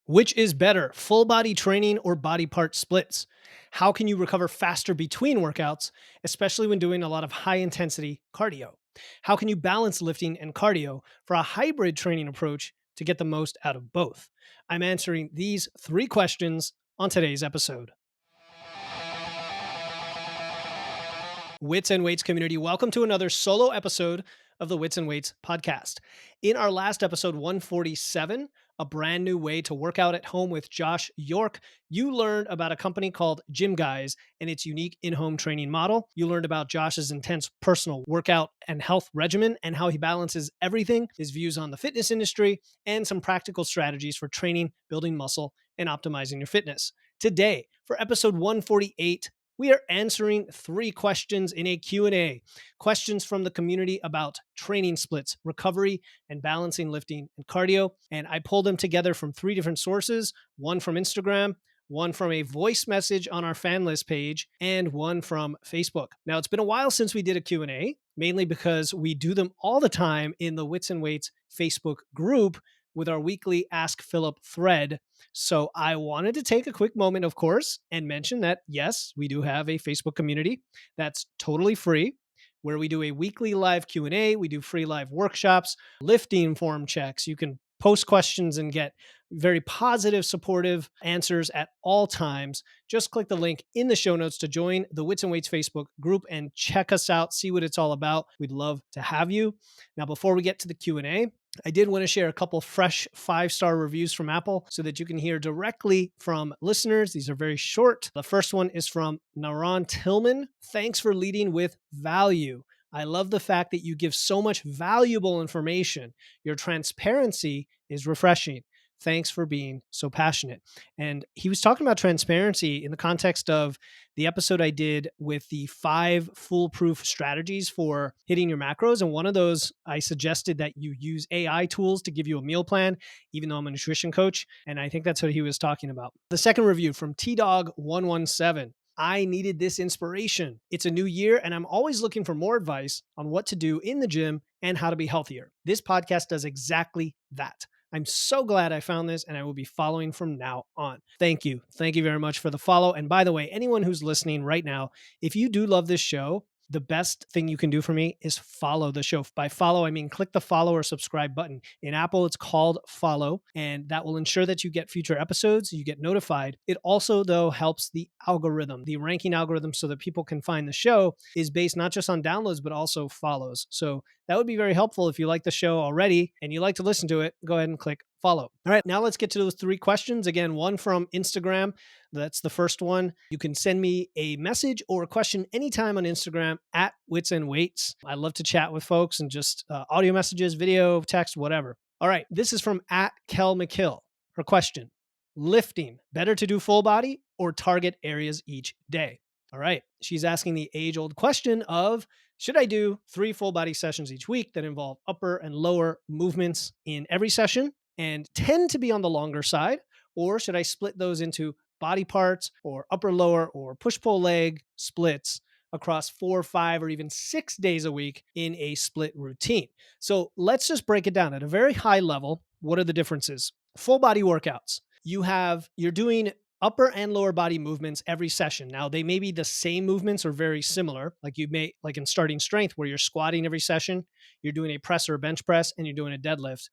Which is better, full body training or body part splits? How can you recover faster between workouts, especially when doing a lot of high intensity cardio? How can you balance lifting and cardio for a hybrid training approach to get the most out of both? I'm answering these three questions on today's episode. Wits and Weights community, welcome to another solo episode of the Wits and Weights podcast. In our last episode 147, a brand new way to work out at home with Josh York, you learned about a company called Gym Guys and its unique in-home training model. You learned about Josh's intense personal workout and health regimen and how he balances everything, his views on the fitness industry, and some practical strategies for training, building muscle, and optimizing your fitness. Today, for episode 148, we are answering three questions in a Q&A. Questions from the community about training splits, recovery, and balancing lifting and cardio. And I pulled them together from three different sources, one from Instagram, one from a voice message on our fan list page, and one from Facebook. Now, it's been a while since we did a Q&A, mainly because we do them all the time in the Wits and Weights Facebook group with our weekly Ask Philip thread. So I wanted to take a quick moment, of course, and mention that, yes, we do have a Facebook community that's totally free, where we do a weekly live Q&A, we do free live workshops, lifting form checks. You can post questions and get very positive, supportive answers at all times. Just click the link in the show notes to join the Wits and Weights Facebook group and check us out, see what it's all about. We'd love to have you. Now, before we get to the Q&A, I did want to share a couple fresh 5-star reviews from Apple so that you can hear directly from listeners. These are very short. The first one is from Naran Tillman. Thanks for leading with value. I love the fact that you give so much valuable information. Your transparency is refreshing. Thanks for being so passionate. And he was talking about transparency in the context of the episode I did with the 5 foolproof strategies for hitting your macros. And one of those, I suggested that you use AI tools to give you a meal plan, even though I'm a nutrition coach. And I think that's what he was talking about. The second review from TDog117. I needed this inspiration. It's a new year, and I'm always looking for more advice on what to do in the gym and how to be healthier. This podcast does exactly that. I'm so glad I found this, and I will be following from now on. Thank you. Thank you very much for the follow. And by the way, anyone who's listening right now, if you do love this show, the best thing you can do for me is follow the show. By follow, I mean click the follow or subscribe button. In Apple, it's called follow, and that will ensure that you get future episodes, you get notified. It also, though, helps the algorithm. The ranking algorithm so that people can find the show is based not just on downloads, but also follows. So that would be very helpful if you like the show already and you like to listen to it. Go ahead and click follow. All right, now let's get to those three questions. Again, one from Instagram. That's the first one. You can send me a message or a question anytime on Instagram at Wits and Weights. I love to chat with folks and just audio messages, video, text, whatever. All right, this is from at Kel McKill. Her question: lifting, better to do full body or target areas each day? All right, she's asking the age-old question of, should I do 3 full body sessions each week that involve upper and lower movements in every session and tend to be on the longer side? Or should I split those into body parts or upper lower or push pull leg splits across 4, 5, or even 6 days a week in a split routine? So let's just break it down at a very high level. What are the differences? Full body workouts. You're doing upper and lower body movements every session. Now, they may be the same movements or very similar, like in starting strength, where you're squatting every session, you're doing a press or a bench press, and you're doing a deadlift.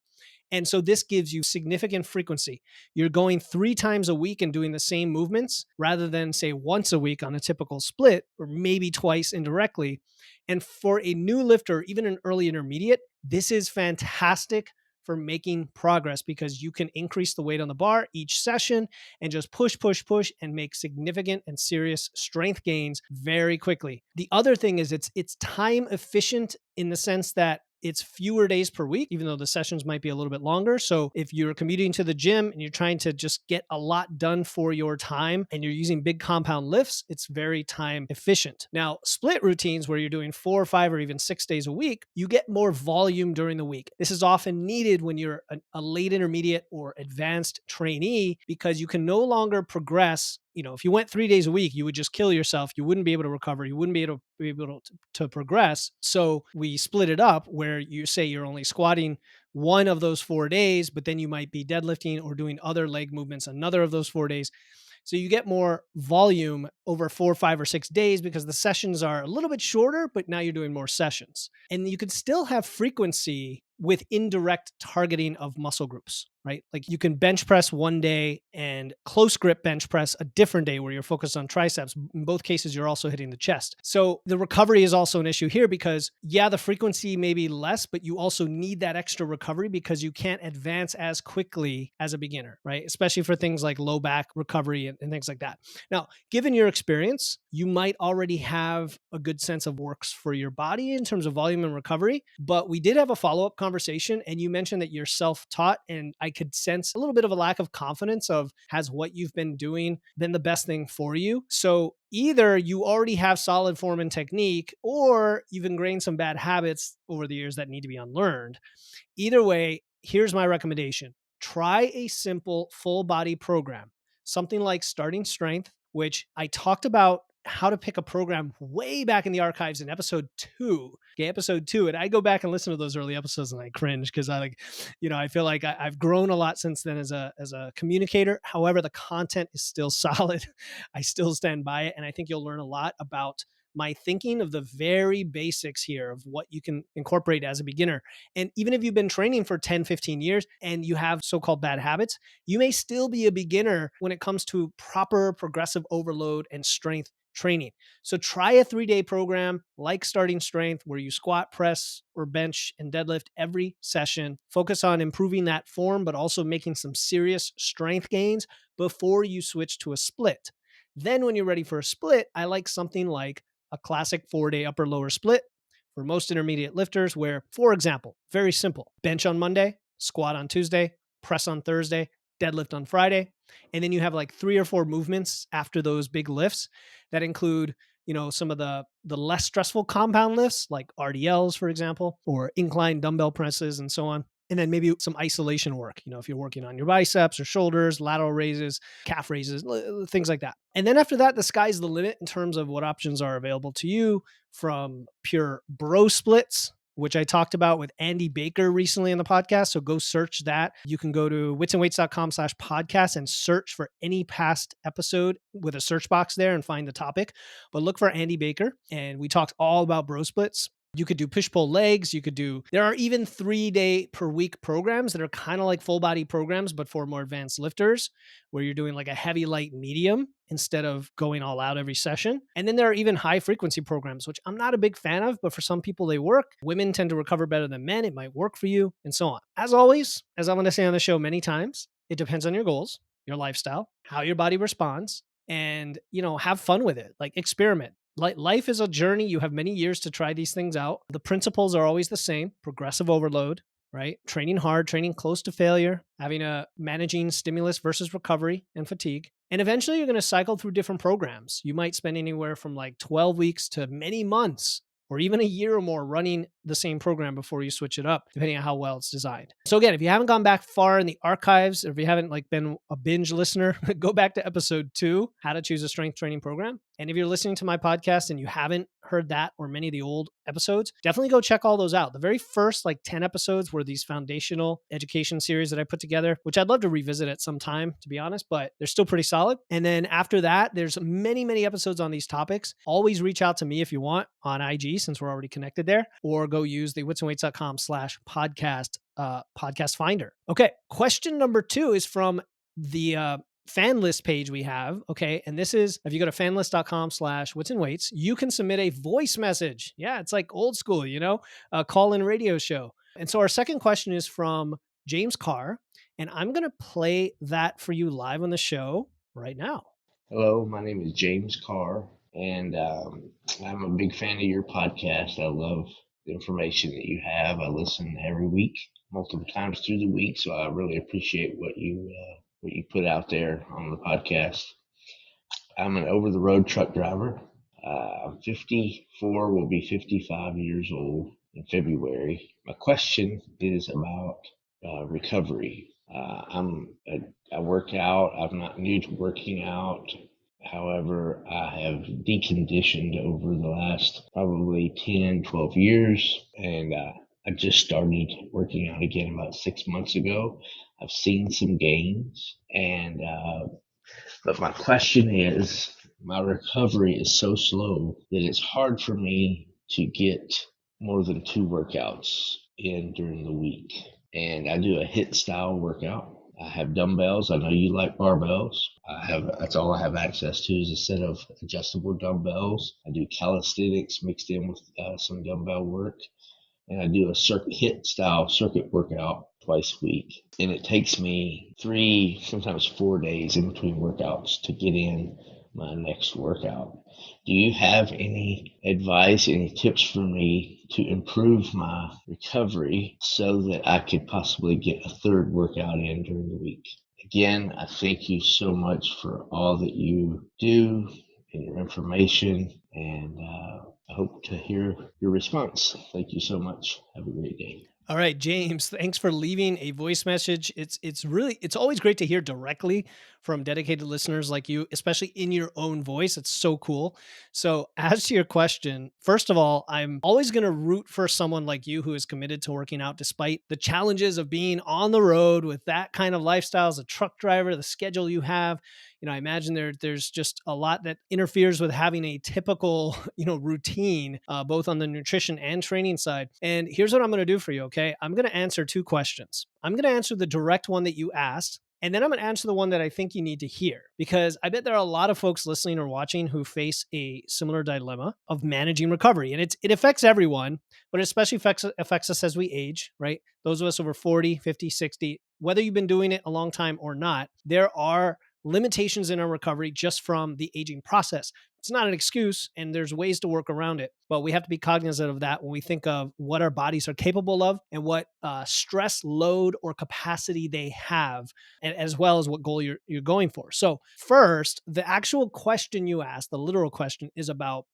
And so this gives you significant frequency. You're going 3 times a week and doing the same movements rather than, say, once a week on a typical split, or maybe twice indirectly. And for a new lifter, even an early intermediate, this is fantastic for making progress because you can increase the weight on the bar each session and just push, push, push and make significant and serious strength gains very quickly. The other thing is it's time efficient in the sense that it's fewer days per week, even though the sessions might be a little bit longer. So if you're commuting to the gym and you're trying to just get a lot done for your time and you're using big compound lifts, it's very time efficient. Now, split routines where you're doing 4, 5, or even 6 days a week, you get more volume during the week. This is often needed when you're a late intermediate or advanced trainee because you can no longer progress. If you went 3 days a week, you would just kill yourself. You wouldn't be able to recover. You wouldn't be able to progress. So we split it up where you say you're only squatting one of those 4 days, but then you might be deadlifting or doing other leg movements another of those 4 days. So you get more volume over 4, 5, or 6 days because the sessions are a little bit shorter, but now you're doing more sessions. And you can still have frequency with indirect targeting of muscle groups, right? Like you can bench press one day and close grip bench press a different day where you're focused on triceps. In both cases, you're also hitting the chest. So the recovery is also an issue here because, yeah, the frequency may be less, but you also need that extra recovery because you can't advance as quickly as a beginner, right? Especially for things like low back recovery and things like that. Now, given your experience, you might already have a good sense of works for your body in terms of volume and recovery, but we did have a follow-up conversation and you mentioned that you're self-taught, and I could sense a little bit of a lack of confidence of, has what you've been doing been the best thing for you? So either you already have solid form and technique, or you've ingrained some bad habits over the years that need to be unlearned. Either way, here's my recommendation. Try a simple full body program, something like Starting Strength, which I talked about how to pick a program way back in the archives in episode 2. Okay, episode 2. And I go back and listen to those early episodes and I cringe because I feel like I've grown a lot since then as a communicator. However, the content is still solid. I still stand by it. And I think you'll learn a lot about my thinking of the very basics here of what you can incorporate as a beginner. And even if you've been training for 10, 15 years and you have so-called bad habits, you may still be a beginner when it comes to proper progressive overload and strength training. So try a 3-day program like Starting Strength where you squat, press, or bench and deadlift every session. Focus on improving that form, but also making some serious strength gains before you switch to a split. Then when you're ready for a split, I like something like a classic 4-day upper lower split for most intermediate lifters where, for example, very simple, bench on Monday, squat on Tuesday, press on Thursday, deadlift on Friday. And then you have like 3 or 4 movements after those big lifts that include, some of the less stressful compound lifts like RDLs, for example, or incline dumbbell presses and so on. And then maybe some isolation work, if you're working on your biceps or shoulders, lateral raises, calf raises, things like that. And then after that, the sky's the limit in terms of what options are available to you, from pure bro splits, which I talked about with Andy Baker recently in the podcast. So go search that. You can go to witsandweights.com/podcast and search for any past episode with a search box there and find the topic. But look for Andy Baker. And we talked all about bro splits. You could do push-pull legs. There are even 3-day per week programs that are kind of like full body programs, but for more advanced lifters, where you're doing like a heavy, light, medium instead of going all out every session. And then there are even high frequency programs, which I'm not a big fan of, but for some people they work. Women tend to recover better than men. It might work for you and so on. As always, as I'm going to say on the show many times, it depends on your goals, your lifestyle, how your body responds, and, have fun with it. Like experiment. Life is a journey. You have many years to try these things out. The principles are always the same: progressive overload, right? Training hard, training close to failure, managing stimulus versus recovery and fatigue. And eventually you're going to cycle through different programs. You might spend anywhere from like 12 weeks to many months or even a year or more running the same program before you switch it up, depending on how well it's designed. So again, if you haven't gone back far in the archives, or if you haven't been a binge listener, go back to episode 2, how to choose a strength training program. And if you're listening to my podcast and you haven't heard that or many of the old episodes, definitely go check all those out. The very first 10 episodes were these foundational education series that I put together, which I'd love to revisit at some time, to be honest, but they're still pretty solid. And then after that, there's many, many episodes on these topics. Always reach out to me if you want on IG, since we're already connected there, or go use the witsandweights.com/podcast podcast finder. Okay. Question number 2 is from the fan list page we have. Okay. And this is, if you go to fanlist.com/witsandweights, you can submit a voice message. Yeah. It's like old school, a call-in radio show. And so our second question is from James Carr, and I'm going to play that for you live on the show right now. Hello, my name is James Carr, and I'm a big fan of your podcast. I love the information that you have. I listen every week, multiple times through the week, so I really appreciate what you put out there on the podcast. I'm an over-the-road truck driver. I'm 54, will be 55 years old in February. My question is about recovery. I work out. I'm not new to working out. However, I have deconditioned over the last probably 10, 12 years, and I just started working out again about 6 months ago. I've seen some gains, and but my question is, my recovery is so slow that it's hard for me to get more than 2 workouts in during the week. And I do a HIIT style workout. I have dumbbells. I know you like barbells. That's all I have access to is a set of adjustable dumbbells. I do calisthenics mixed in with some dumbbell work, and I do a HIIT style circuit workout twice a week. And it takes me 3, sometimes 4 days in between workouts to get in my next workout. Do you have any advice, any tips for me to improve my recovery so that I could possibly get a third workout in during the week? Again, I thank you so much for all that you do and your information, and I hope to hear your response. Thank you so much. Have a great day. All right, James, thanks for leaving a voice message. It's always great to hear directly from dedicated listeners like you, especially in your own voice. It's so cool. So, as to your question, first of all, I'm always going to root for someone like you who is committed to working out despite the challenges of being on the road with that kind of lifestyle as a truck driver, the schedule you have. I imagine there's just a lot that interferes with having a typical, routine, both on the nutrition and training side. And here's what I'm going to do for you. Okay. I'm going to answer 2 questions. I'm going to answer the direct one that you asked. And then I'm going to answer the one that I think you need to hear, because I bet there are a lot of folks listening or watching who face a similar dilemma of managing recovery. And it affects everyone, but it especially affects us as we age, right? Those of us over 40, 50, 60, whether you've been doing it a long time or not, there are limitations in our recovery just from the aging process. It's not an excuse, and there's ways to work around it, but we have to be cognizant of that when we think of what our bodies are capable of and what stress load or capacity they have, and as well as what goal you're going for. So first, the actual question you asked, the literal question, is about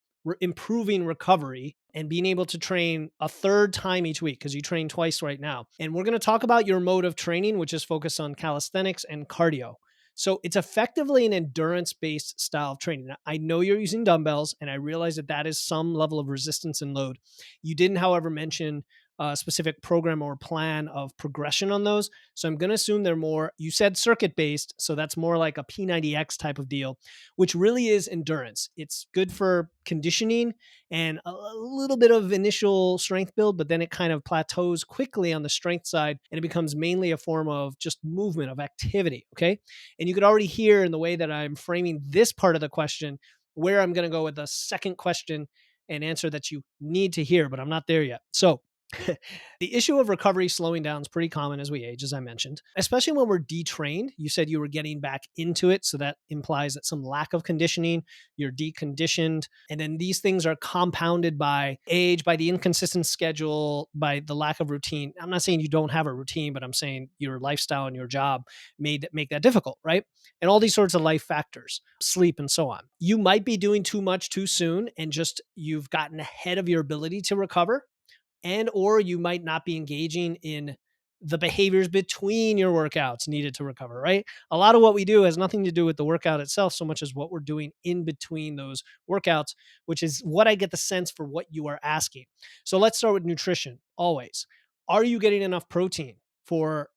improving recovery and being able to train a third time each week, because you train twice right now. And we're going to talk about your mode of training, which is focused on calisthenics and cardio. So it's effectively an endurance-based style of training. Now, I know you're using dumbbells, and I realize that is some level of resistance and load. You didn't, however, mention a specific program or plan of progression on those. So I'm going to assume they're more, you said circuit-based, so that's more like a P90X type of deal, which really is endurance. It's good for conditioning and a little bit of initial strength build, but then it kind of plateaus quickly on the strength side, and it becomes mainly a form of just movement, of activity, okay? And you could already hear in the way that I'm framing this part of the question where I'm going to go with the second question and answer that you need to hear, but I'm not there yet. So the issue of recovery slowing down is pretty common as we age, as I mentioned, especially when we're detrained. You said you were getting back into it. So that implies that some lack of conditioning, you're deconditioned. And then these things are compounded by age, by the inconsistent schedule, by the lack of routine. I'm not saying you don't have a routine, but I'm saying your lifestyle and your job make that difficult, right? And all these sorts of life factors, sleep and so on. You might be doing too much too soon, and just you've gotten ahead of your ability to recover, and or you might not be engaging in the behaviors between your workouts needed to recover, right? A lot of what we do has nothing to do with the workout itself so much as what we're doing in between those workouts, which is what I get the sense for what you are asking. So let's start with nutrition. Always, are you getting enough protein for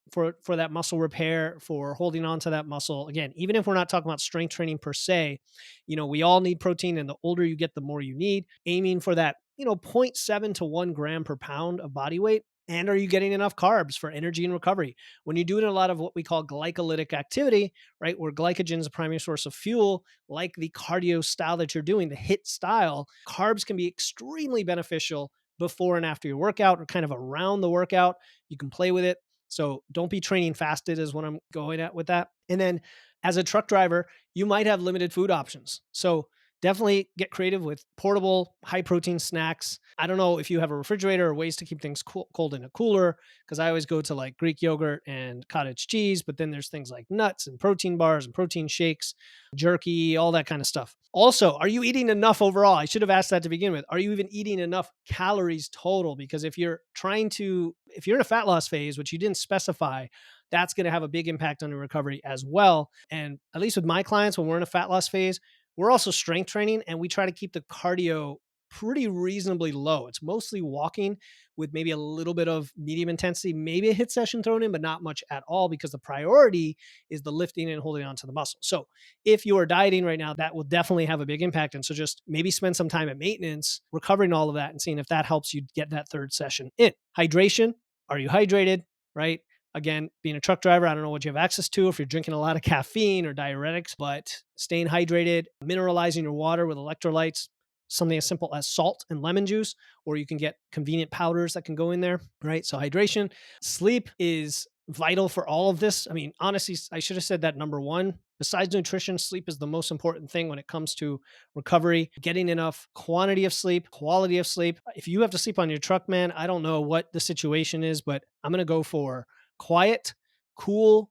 that muscle repair, for holding on to that muscle? Again, even if we're not talking about strength training per se, we all need protein, and the older you get, the more you need. Aiming for that, 0.7 to 1 gram per pound of body weight. And are you getting enough carbs for energy and recovery? When you're doing a lot of what we call glycolytic activity, right, where glycogen is a primary source of fuel, like the cardio style that you're doing, the HIIT style, carbs can be extremely beneficial before and after your workout, or kind of around the workout. You can play with it. So don't be training fasted is what I'm going at with that. And then as a truck driver, you might have limited food options. So definitely get creative with portable, high protein snacks. I don't know if you have a refrigerator or ways to keep things cold in a cooler, because I always go to like Greek yogurt and cottage cheese, but then there's things like nuts and protein bars and protein shakes, jerky, all that kind of stuff. Also, are you eating enough overall? I should have asked that to begin with. Are you even eating enough calories total? Because if you're in a fat loss phase, which you didn't specify, that's going to have a big impact on your recovery as well. And at least with my clients, when we're in a fat loss phase, we're also strength training, and we try to keep the cardio pretty reasonably low. It's mostly walking with maybe a little bit of medium intensity, maybe a hit session thrown in, but not much at all because the priority is the lifting and holding on to the muscle. So if you are dieting right now, that will definitely have a big impact. And so just maybe spend some time at maintenance, recovering all of that and seeing if that helps you get that third session in. Hydration. Are you hydrated? Right? Again, being a truck driver, I don't know what you have access to if you're drinking a lot of caffeine or diuretics, but staying hydrated, mineralizing your water with electrolytes, something as simple as salt and lemon juice, or you can get convenient powders that can go in there, right? So hydration, sleep is vital for all of this. I mean, honestly, I should have said that number one. Besides nutrition, sleep is the most important thing when it comes to recovery. Getting enough quantity of sleep, quality of sleep. If you have to sleep on your truck, man, I don't know what the situation is, but I'm going to go for quiet, cool,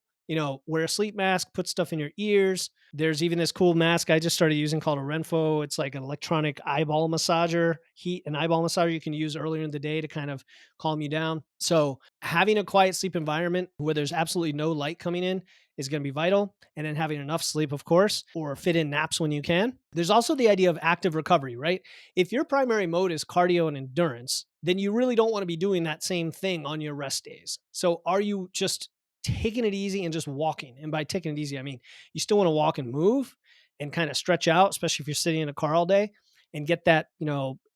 wear a sleep mask, put stuff in your ears. There's even this cool mask I just started using called a Renpho. It's like an electronic eyeball massager, an eyeball massager you can use earlier in the day to kind of calm you down. So having a quiet sleep environment where there's absolutely no light coming in is going to be vital. And then having enough sleep, of course, or fit in naps when you can. There's also the idea of active recovery, right? If your primary mode is cardio and endurance, then you really don't want to be doing that same thing on your rest days. So are you just taking it easy and just walking? And by taking it easy, I mean, you still want to walk and move and kind of stretch out, especially if you're sitting in a car all day, and get that,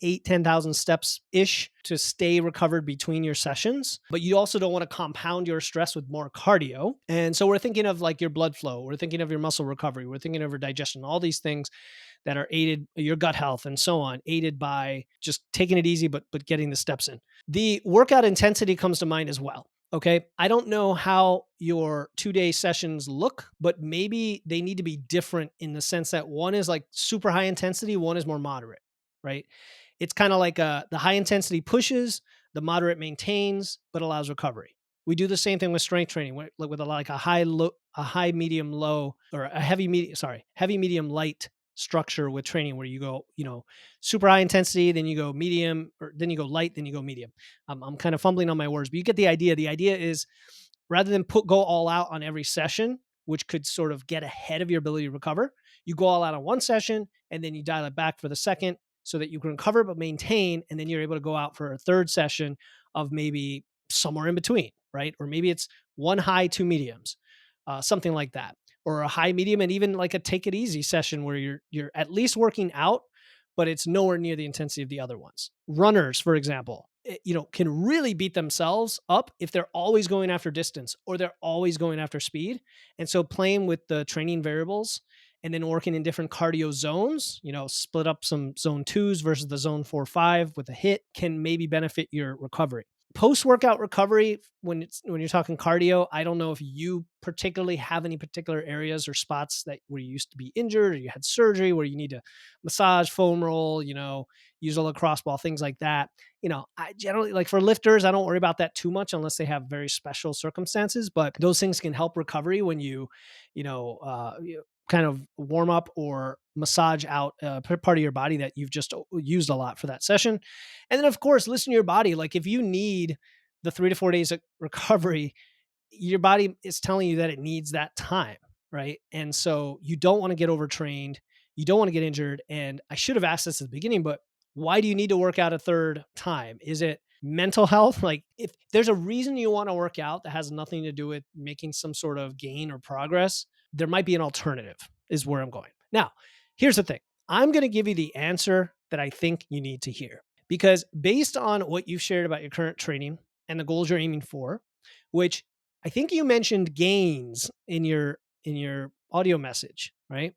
10,000 steps ish to stay recovered between your sessions. But you also don't want to compound your stress with more cardio. And so we're thinking of like your blood flow, we're thinking of your muscle recovery, we're thinking of your digestion, all these things that are aided, your gut health and so on, aided by just taking it easy, but getting the steps in. The workout intensity comes to mind as well. Okay. I don't know how your 2-day sessions look, but maybe they need to be different in the sense that one is like super high intensity, one is more moderate, right? It's kind of like the high intensity pushes, the moderate maintains, but allows recovery. We do the same thing with strength training with like a high, medium, low, or a heavy, medium, light structure with training where you go, super high intensity, then you go medium, or then you go light, then you go medium. I'm kind of fumbling on my words, but you get the idea. The idea is rather than go all out on every session, which could sort of get ahead of your ability to recover, you go all out on one session and then you dial it back for the second so that you can recover but maintain, and then you're able to go out for a third session of maybe somewhere in between, right? Or maybe it's one high, two mediums, something like that, or a high, medium, and even like a take it easy session where you're at least working out, but it's nowhere near the intensity of the other ones. Runners, for example, can really beat themselves up if they're always going after distance or they're always going after speed. And so playing with the training variables and then working in different cardio zones, split up some zone 2s versus the zone 4-5 with a hit can maybe benefit your recovery. Post-workout recovery, when you're talking cardio, I don't know if you particularly have any particular areas or spots that where you used to be injured or you had surgery where you need to massage, foam roll, use a lacrosse ball, things like that. I generally, like for lifters, I don't worry about that too much unless they have very special circumstances, but those things can help recovery when you kind of warm up or massage out a part of your body that you've just used a lot for that session. And then of course, listen to your body. Like if you need the 3 to 4 days of recovery, your body is telling you that it needs that time. Right. And so you don't want to get overtrained. You don't want to get injured. And I should have asked this at the beginning, but why do you need to work out a third time? Is it mental health? Like if there's a reason you want to work out that has nothing to do with making some sort of gain or progress, there might be an alternative, is where I'm going. Now, here's the thing. I'm going to give you the answer that I think you need to hear, because based on what you've shared about your current training and the goals you're aiming for, which I think you mentioned gains in your audio message, right?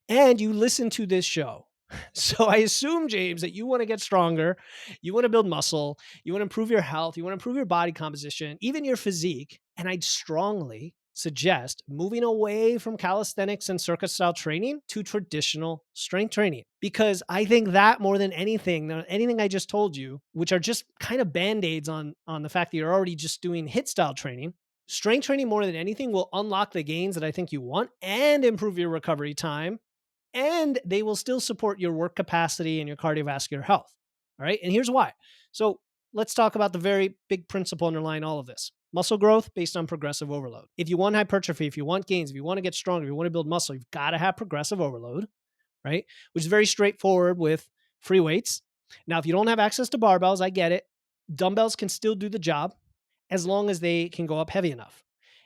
And you listen to this show. So I assume, James, that you want to get stronger, you want to build muscle, you want to improve your health, you want to improve your body composition, even your physique. And I'd strongly suggest moving away from calisthenics and circus style training to traditional strength training, because I think that more than anything I just told you, which are just kind of band-aids on the fact that you're already just doing hit style training, strength training more than anything will unlock the gains that I think you want and improve your recovery time, and they will still support your work capacity and your cardiovascular health. All right. And here's why. So let's talk about the very big principle underlying all of this. Muscle growth based on progressive overload. If you want hypertrophy, if you want gains, if you want to get stronger, if you want to build muscle, you've got to have progressive overload, right? Which is very straightforward with free weights Now, if you don't have access to barbells, I get it. Dumbbells can still do the job as long as they can go up heavy enough.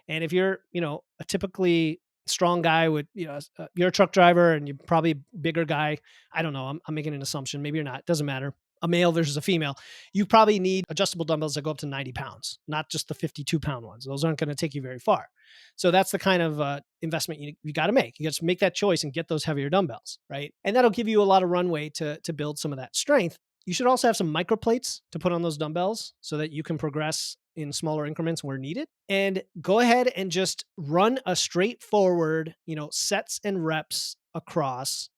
And if you're, a typically strong guy with, you're a truck driver and you're probably a bigger guy. I don't know. I'm making an assumption. Maybe you're not. Doesn't matter. A male versus a female. You probably need adjustable dumbbells that go up to 90 pounds, not just the 52-pound ones. Those aren't going to take you very far. So that's the kind of investment you got to make. You got to make that choice and get those heavier dumbbells, right? And that'll give you a lot of runway to build some of that strength. You should also have some microplates to put on those dumbbells so that you can progress in smaller increments where needed. And go ahead and just run a straightforward, sets and reps across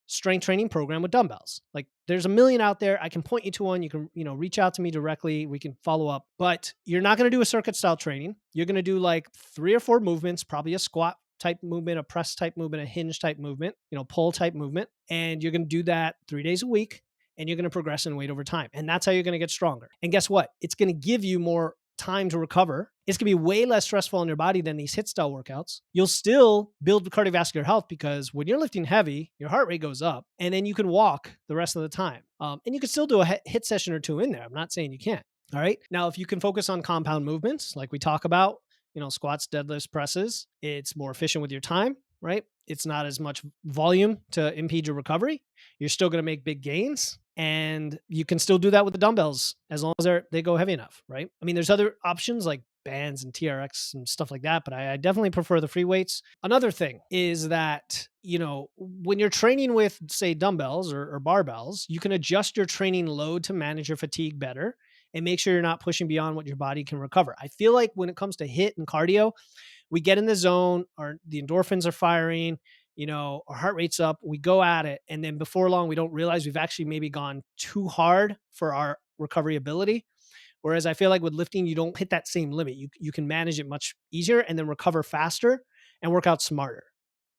strength training program with dumbbells. Like there's a million out there. I can point you to one. You can, reach out to me directly. We can follow up, but you're not going to do a circuit style training. You're going to do like 3 or 4 movements, probably a squat type movement, a press type movement, a hinge type movement, pull type movement. And you're going to do that 3 days a week. And you're going to progress in weight over time. And that's how you're going to get stronger. And guess what? It's going to give you more time to recover. It's going to be way less stressful on your body than these HIIT style workouts. You'll still build cardiovascular health because when you're lifting heavy, your heart rate goes up and then you can walk the rest of the time. And you can still do a HIIT session or 2 in there. I'm not saying you can't. All right. Now, if you can focus on compound movements, like we talk about, squats, deadlifts, presses, it's more efficient with your time, right? It's not as much volume to impede your recovery. You're still going to make big gains. And you can still do that with the dumbbells as long as they go heavy enough, right? I mean, there's other options like bands and TRX and stuff like that, but I definitely prefer the free weights. Another thing is that, when you're training with, say, dumbbells or barbells, you can adjust your training load to manage your fatigue better and make sure you're not pushing beyond what your body can recover. I feel like when it comes to HIIT and cardio, we get in the zone, the endorphins are firing, our heart rate's up, we go at it. And then before long, we don't realize we've actually maybe gone too hard for our recovery ability. Whereas I feel like with lifting, you don't hit that same limit. You can manage it much easier and then recover faster and work out smarter.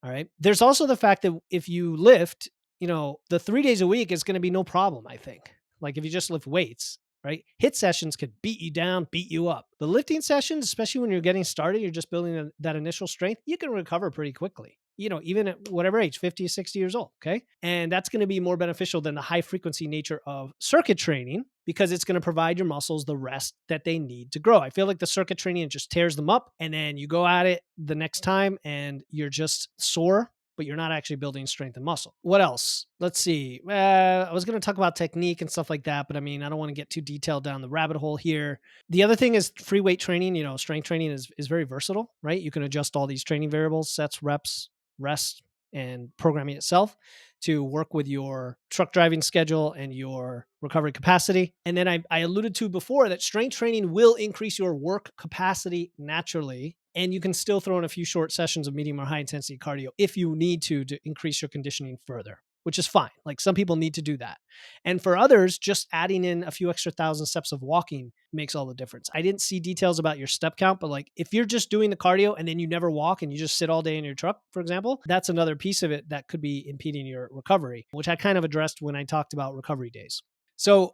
All right. There's also the fact that if you lift, the 3 days a week is going to be no problem, I think. Like if you just lift weights, right? HIIT sessions could beat you down, beat you up. The lifting sessions, especially when you're getting started, you're just building that initial strength, you can recover pretty quickly, even at whatever age, 50, 60 years old. Okay. And that's going to be more beneficial than the high frequency nature of circuit training because it's going to provide your muscles the rest that they need to grow. I feel like the circuit training just tears them up and then you go at it the next time and you're just sore, but you're not actually building strength and muscle. What else? Let's see. I was going to talk about technique and stuff like that, but I mean, I don't want to get too detailed down the rabbit hole here. The other thing is free weight training. Strength training is very versatile, right? You can adjust all these training variables, sets, reps, rest, and programming itself to work with your truck driving schedule and your recovery capacity. And then I alluded to before that strength training will increase your work capacity naturally. And you can still throw in a few short sessions of medium or high intensity cardio if you need to increase your conditioning further, which is fine. Like some people need to do that. And for others, just adding in a few extra 1,000 steps of walking makes all the difference. I didn't see details about your step count, but like if you're just doing the cardio and then you never walk and you just sit all day in your truck, for example, that's another piece of it that could be impeding your recovery, which I kind of addressed when I talked about recovery days. So,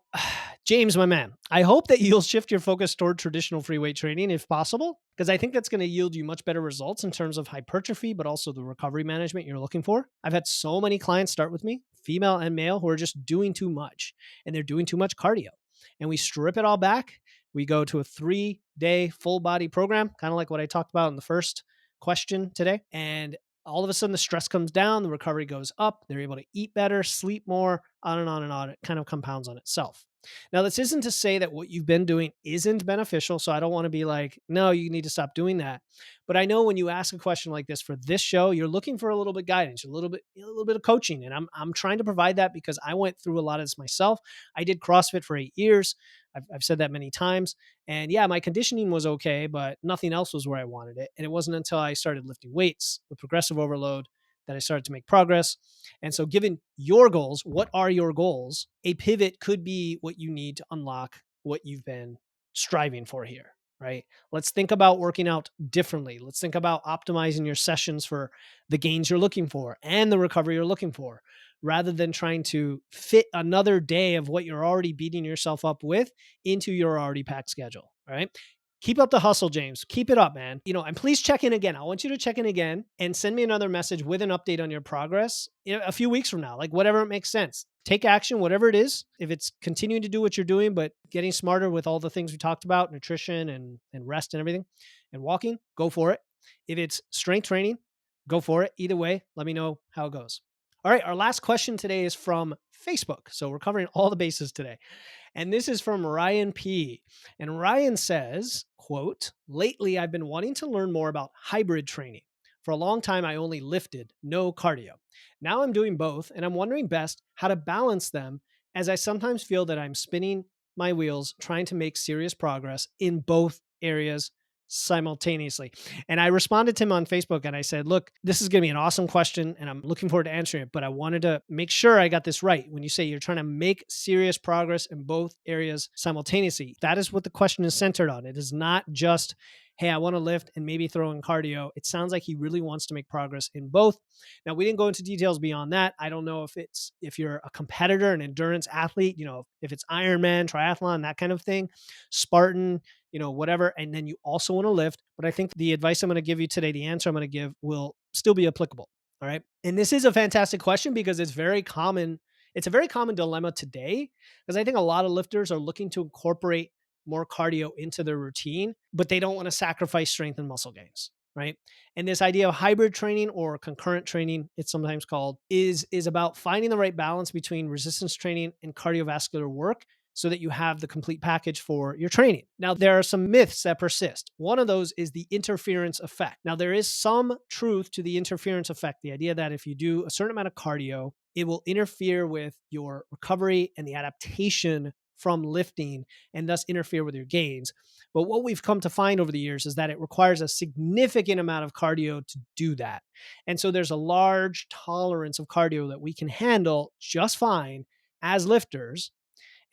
James, my man, I hope that you'll shift your focus toward traditional free weight training if possible, because I think that's going to yield you much better results in terms of hypertrophy, but also the recovery management you're looking for. I've had so many clients start with me, female and male, who are just doing too much and they're doing too much cardio. And we strip it all back. We go to a 3-day full body program, kind of like what I talked about in the first question today. And all of a sudden the stress comes down, the recovery goes up, they're able to eat better, sleep more, on and on and on. It kind of compounds on itself. Now, this isn't to say that what you've been doing isn't beneficial. So I don't want to be like, no, you need to stop doing that. But I know when you ask a question like this for this show, you're looking for a little bit of guidance, a little bit of coaching. And I'm trying to provide that because I went through a lot of this myself. I did CrossFit for 8 years. I've said that many times. And yeah, my conditioning was okay, but nothing else was where I wanted it. And it wasn't until I started lifting weights with progressive overload that I started to make progress. And so given your goals, what are your goals? A pivot could be what you need to unlock what you've been striving for here, right? Let's think about working out differently. Let's think about optimizing your sessions for the gains you're looking for and the recovery you're looking for, rather than trying to fit another day of what you're already beating yourself up with into your already packed schedule, all right? Keep up the hustle, James. Keep it up, man. And please check in again. I want you to check in again and send me another message with an update on your progress a few weeks from now, like whatever it makes sense. take action, whatever it is. If it's continuing to do what you're doing, but getting smarter with all the things we talked about, nutrition and rest and everything, and walking, go for it. If it's strength training, go for it. Either way, let me know how it goes. All right, our last question today is from Facebook. So we're covering all the bases today. And this is from Ryan P. And Ryan says, quote, lately I've been wanting to learn more about hybrid training. For a long time, I only lifted, no cardio. Now I'm doing both, and I'm wondering best how to balance them, as I sometimes feel that I'm spinning my wheels trying to make serious progress in both areas simultaneously. And I responded to him on Facebook and I said, look, this is going to be an awesome question and I'm looking forward to answering it, but I wanted to make sure I got this right. When you say you're trying to make serious progress in both areas simultaneously, that is what the question is centered on. It is not just, hey, I want to lift and maybe throw in cardio. It sounds like he really wants to make progress in both. Now, we didn't go into details beyond that. I don't know if you're a competitor, an endurance athlete, if it's Ironman, triathlon, that kind of thing, Spartan, whatever. And then you also want to lift. But I think the advice I'm going to give you today, the answer I'm going to give will still be applicable. All right. And this is a fantastic question because it's very common. It's a very common dilemma today because I think a lot of lifters are looking to incorporate more cardio into their routine, but they don't want to sacrifice strength and muscle gains. Right. And this idea of hybrid training or concurrent training, it's sometimes called, is about finding the right balance between resistance training and cardiovascular work so that you have the complete package for your training. Now, there are some myths that persist. One of those is the interference effect. Now, there is some truth to the interference effect, the idea that if you do a certain amount of cardio, it will interfere with your recovery and the adaptation from lifting and thus interfere with your gains. But what we've come to find over the years is that it requires a significant amount of cardio to do that. And so there's a large tolerance of cardio that we can handle just fine as lifters.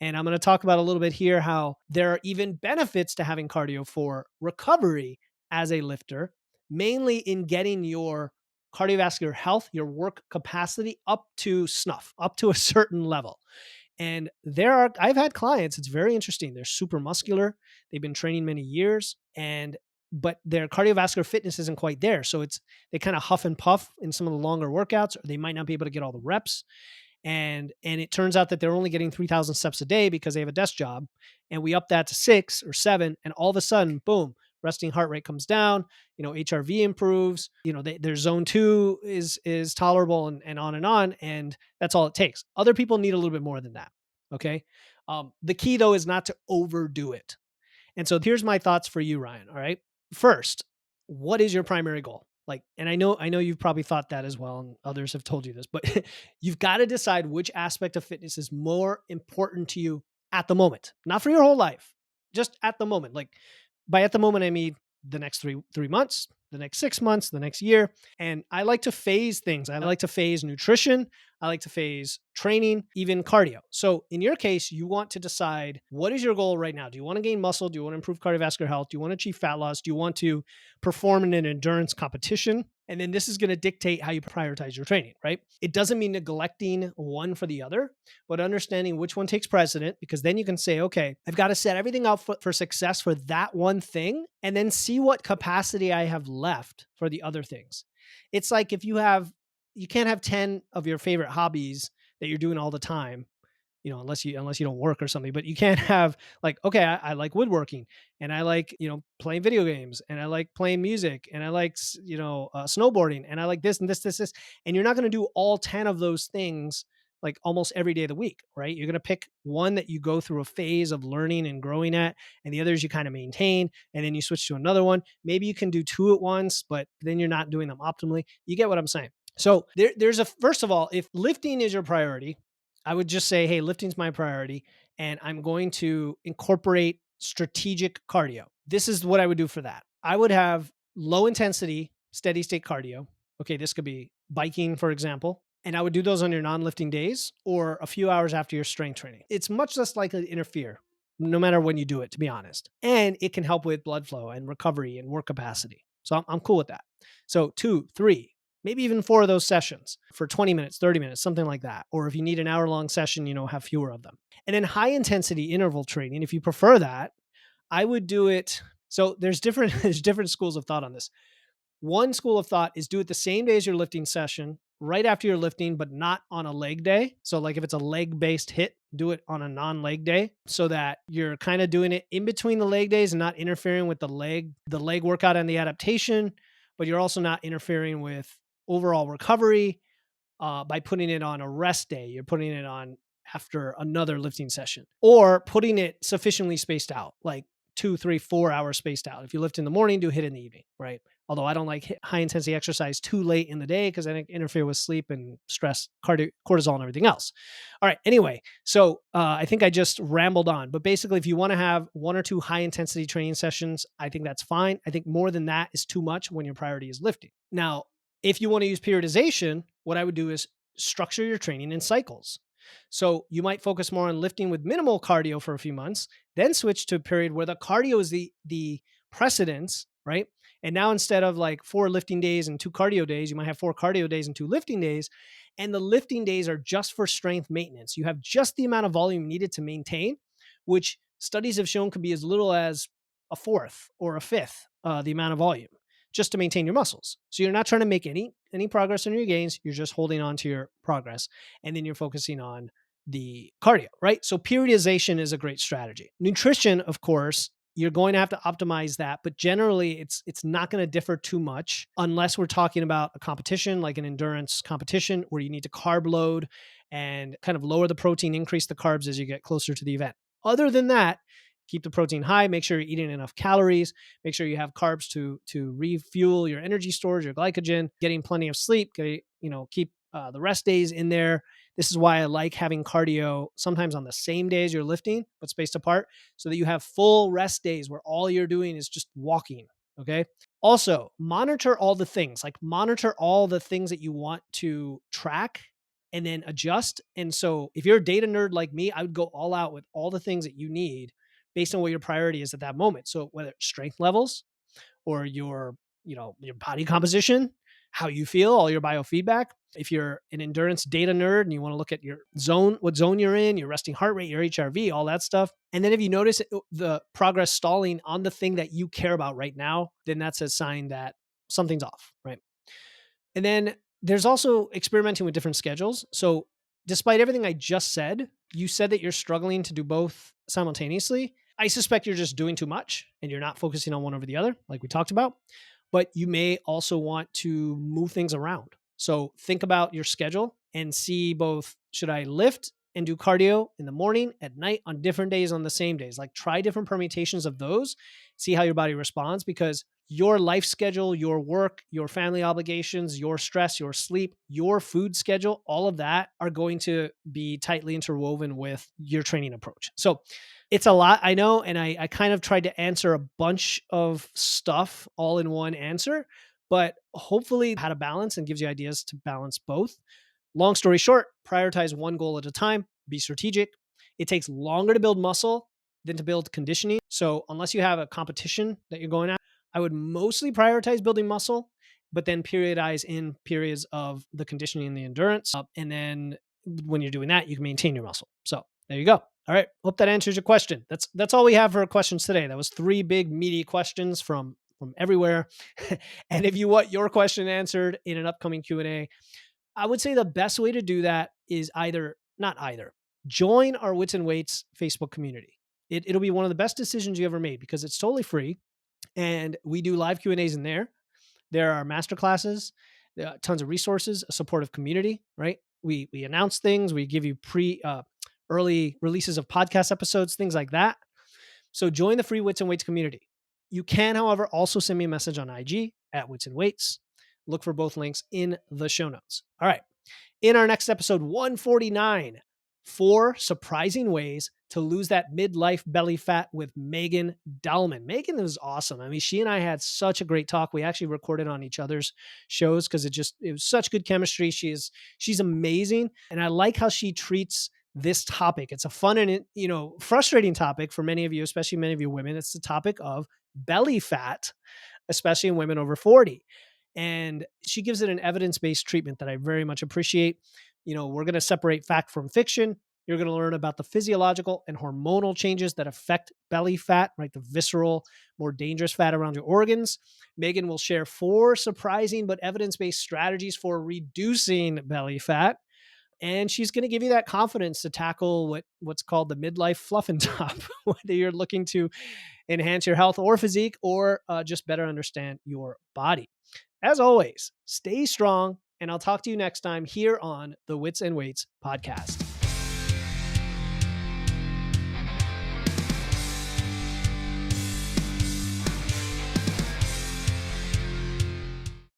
And I'm going to talk about a little bit here how there are even benefits to having cardio for recovery as a lifter, mainly in getting your cardiovascular health, your work capacity up to snuff, up to a certain level. And I've had clients, it's very interesting. They're super muscular. They've been training many years but their cardiovascular fitness isn't quite there. So they kind of huff and puff in some of the longer workouts, or they might not be able to get all the reps. And it turns out that they're only getting 3,000 steps a day because they have a desk job. And we up that to 6 or 7. And all of a sudden, boom, resting heart rate comes down, HRV improves, their zone 2 is tolerable and on and on. And that's all it takes. Other people need a little bit more than that. Okay. The key though is not to overdo it. And so here's my thoughts for you, Ryan. All right. First, what is your primary goal? And I know you've probably thought that as well, and others have told you this, but you've got to decide which aspect of fitness is more important to you at the moment, not for your whole life, just at the moment. Like by at the moment, I mean the next three months, the next 6 months, the next year. And I like to phase things. I like to phase nutrition. I like to phase training, even cardio. So in your case, you want to decide what is your goal right now? Do you want to gain muscle? Do you want to improve cardiovascular health? Do you want to achieve fat loss? Do you want to perform in an endurance competition? And then this is going to dictate how you prioritize your training, right? It doesn't mean neglecting one for the other, but understanding which one takes precedent, because then you can say, okay, I've got to set everything up for success for that one thing, and then see what capacity I have left for the other things. It's like if you can't have 10 of your favorite hobbies that you're doing all the time, unless you don't work or something, but you can't have okay, I like woodworking and I like, playing video games and I like playing music and I like, snowboarding and I like this and this, and you're not going to do all 10 of those things like almost every day of the week, right? You're going to pick one that you go through a phase of learning and growing at, and the others you kind of maintain, and then you switch to another one. Maybe you can do 2 at once, but then you're not doing them optimally. You get what I'm saying? So first of all, if lifting is your priority, I would just say, hey, lifting's my priority, and I'm going to incorporate strategic cardio. This is what I would do for that. I would have low intensity, steady state cardio. Okay, this could be biking, for example. And I would do those on your non-lifting days or a few hours after your strength training. It's much less likely to interfere no matter when you do it, to be honest. And it can help with blood flow and recovery and work capacity. So I'm cool with that. So 2, 3, maybe even 4 of those sessions for 20 minutes, 30 minutes, something like that. Or if you need an hour-long session, have fewer of them. And then high-intensity interval training, if you prefer that, I would do it. So there's different schools of thought on this. One school of thought is do it the same day as your lifting session right after you're lifting, but not on a leg day. So like if it's a leg based hit, do it on a non-leg day so that you're kind of doing it in between the leg days and not interfering with the leg workout and the adaptation, but you're also not interfering with overall recovery by putting it on a rest day. You're putting it on after another lifting session or putting it sufficiently spaced out, like 2, 3, 4 hours spaced out. If you lift in the morning, do hit in the evening, right? Although I don't like high intensity exercise too late in the day because I think interfere with sleep and stress, cortisol, and everything else. All right. Anyway, so I think I just rambled on, but basically, if you want to have 1 or 2 high intensity training sessions, I think that's fine. I think more than that is too much when your priority is lifting. Now, if you want to use periodization, what I would do is structure your training in cycles. So you might focus more on lifting with minimal cardio for a few months, then switch to a period where the cardio is the precedence, right? And now instead of like 4 lifting days and 2 cardio days, you might have 4 cardio days and 2 lifting days. And the lifting days are just for strength maintenance. You have just the amount of volume needed to maintain, which studies have shown can be as little as a fourth or a fifth the amount of volume just to maintain your muscles. So you're not trying to make any progress on your gains. You're just holding on to your progress. And then you're focusing on the cardio, right? So periodization is a great strategy. Nutrition, of course, you're going to have to optimize that, but generally it's not going to differ too much unless we're talking about a competition like an endurance competition where you need to carb load and kind of lower the protein, increase the carbs as you get closer to the event. Other than that, keep the protein high, make sure you're eating enough calories, make sure you have carbs to refuel your energy stores, your glycogen, getting plenty of sleep, keep the rest days in there. This is why I like having cardio sometimes on the same days you're lifting, but spaced apart so that you have full rest days where all you're doing is just walking. Okay. Also, monitor all the things, that you want to track and then adjust. And so if you're a data nerd like me, I would go all out with all the things that you need based on what your priority is at that moment. So whether it's strength levels or your body composition, how you feel, all your biofeedback. If you're an endurance data nerd and you want to look at your zone, what zone you're in, your resting heart rate, your HRV, all that stuff. And then if you notice the progress stalling on the thing that you care about right now, then that's a sign that something's off, right? And then there's also experimenting with different schedules. So despite everything I just said, you said that you're struggling to do both simultaneously. I suspect you're just doing too much and you're not focusing on one over the other, like we talked about. But you may also want to move things around. So think about your schedule and see both, should I lift and do cardio in the morning, at night, on different days, on the same days? Like try different permutations of those, see how your body responds, because your life schedule, your work, your family obligations, your stress, your sleep, your food schedule, all of that are going to be tightly interwoven with your training approach. So it's a lot, I know, and I kind of tried to answer a bunch of stuff all in one answer, but hopefully had a balance and gives you ideas to balance both. Long story short, prioritize one goal at a time, be strategic. It takes longer to build muscle than to build conditioning. So unless you have a competition that you're going at, I would mostly prioritize building muscle, but then periodize in periods of the conditioning and the endurance. And then when you're doing that, you can maintain your muscle. So there you go. All right. Hope that answers your question. That's all we have for questions today. That was 3 big meaty questions from everywhere. And if you want your question answered in an upcoming Q&A, I would say the best way to do that is join our Wits and Weights Facebook community. It'll be one of the best decisions you ever made because it's totally free. And we do live Q&As in there. There are masterclasses, tons of resources, a supportive community, right? We announce things. We give you early releases of podcast episodes, things like that. So join the free Wits and Weights community. You can, however, also send me a message on IG at Wits and Weights. Look for both links in the show notes. All right. In our next episode, 149, 4 surprising ways to lose that midlife belly fat with Megan Dahlman. Megan is awesome. I mean, she and I had such a great talk. We actually recorded on each other's shows because it was such good chemistry. She's amazing. And I like how she treats this topic. It's a fun and, frustrating topic for many of you, especially many of you women. It's the topic of belly fat, especially in women over 40. And she gives it an evidence-based treatment that I very much appreciate. We're going to separate fact from fiction. You're going to learn about the physiological and hormonal changes that affect belly fat, right? The visceral, more dangerous fat around your organs. Megan will share 4 surprising but evidence-based strategies for reducing belly fat. And she's going to give you that confidence to tackle what's called the midlife fluff and top, whether you're looking to enhance your health or physique, or just better understand your body. As always, stay strong, and I'll talk to you next time here on the Wits and Weights podcast.